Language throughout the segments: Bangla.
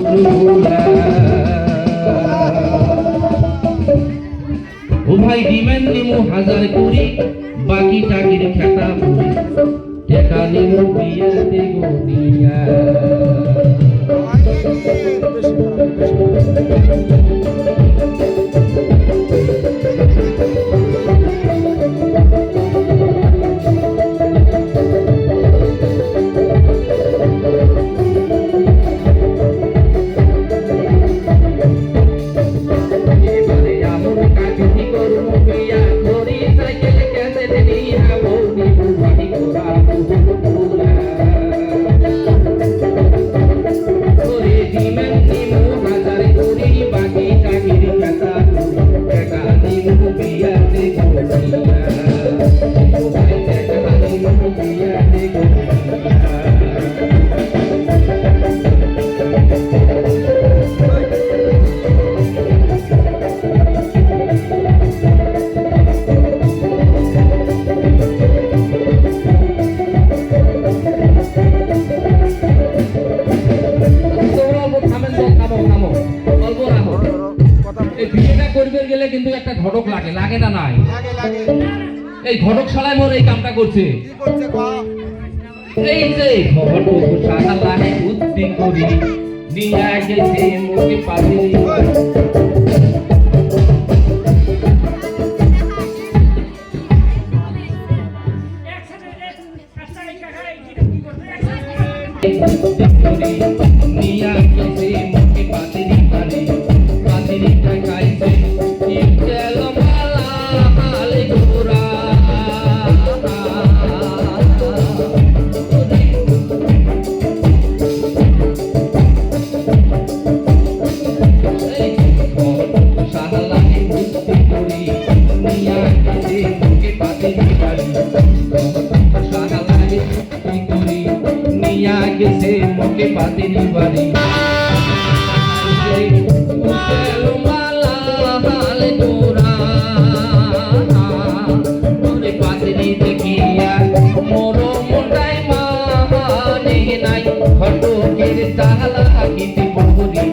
ও ভাই ডিমেন নিমু 1000 কুড়ি বাকি টাকির খেতা পুরি টাকা নিমু বিয়েতে গনিয়া কিন্তু একটা ঘটক লাগে লাগে না নাই এই ঘটক শালায় মোর এই কামটা করছে এই যে ঘটক শালা লাগে বুদ্ধি করি নিয়ে গেছে মুখে পাতি নিয়ে গেছে মুখে পাতি পারে পাতিটা খাইছে মুখে পাতিনি বাড়ি পাতিনি দেখিয়া মোর মোটাই মানে নাই ঘটকের তালা গীতি বহুরি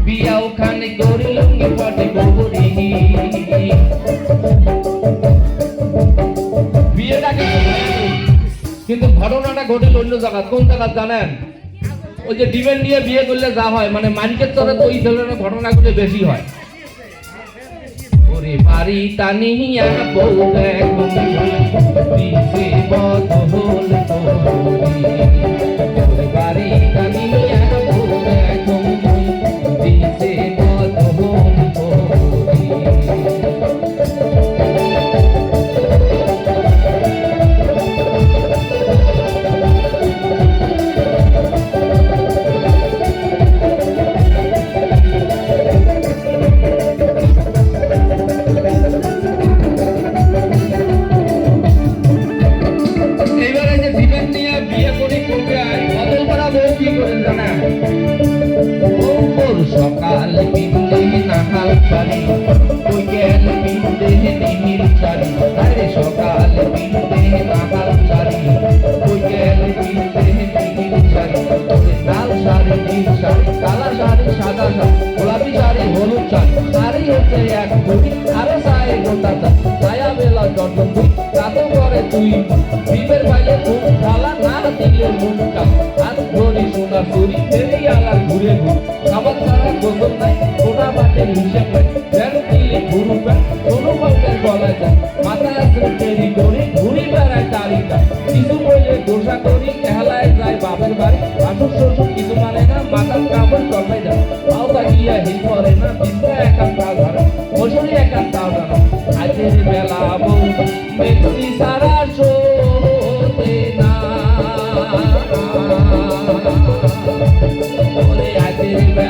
বিয়াও খানে গড়ি লুঙ্গি পটে বহুরি বিয়েটাকে কিন্তু ঘটনাটা ঘটিল অন্য জায়গা কোন জায়গা জানেন ওই যে ডিমেন্ড নিয়ে বিয়ে করলে যা হয় মানে মালিকের তরে তো ওই ধরনের ঘটনাগুলো বেশি হয় ওরে বাড়ি টানিয়া বউ দেখো দিছে বদল ওরে বাড়ি টানিয়া বউ দেখো দিছে বদল সকাল পিন্দে নাহাল শাড়ি বৈকেল পিন্দে নিমির শাড়ি আরে সকাল পিন্দে নাহাল শাড়ি বৈকেল পিন্দে নিমির শাড়ি লাল শাড়ি নীল শাড়ি কালা শাড়ি সাদা শাড়ি গোলাপি শাড়ি হলুদ শাড়ি শাড়ি হচ্ছে এক দুই আরে সাই গোটা ছায়া বেলা জটন দুই কাতো করে তুই বিবের বাইরে খুব ঢালা না দিলে মুখটা হাত ধরি সোনা চুরি দেরি আলার ঘুরে ঘুর খাবার ছাড়া গোসল নাই গোটা বাটের হিসেব নাই যেন দিলে ঘুরু প্যান্ট কোনো পাল্টের গলায় যায় মাথায় আসলে দেরি করি ঘুরি বেড়ায় তারিকা কিছু বললে দোষা করি এহলায় যায় বাপের বাড়ি আসুর শ্বশুর কিছু মানে না মাথার কাপড় চলবাই যায় পাও তাকিয়া হিল করে না বিদ্যা একান তাল ধরে মশুরি একান তাল ধরে আজের বেলা বউ মেঘি সারা শোতে না ওরে আজের বেলা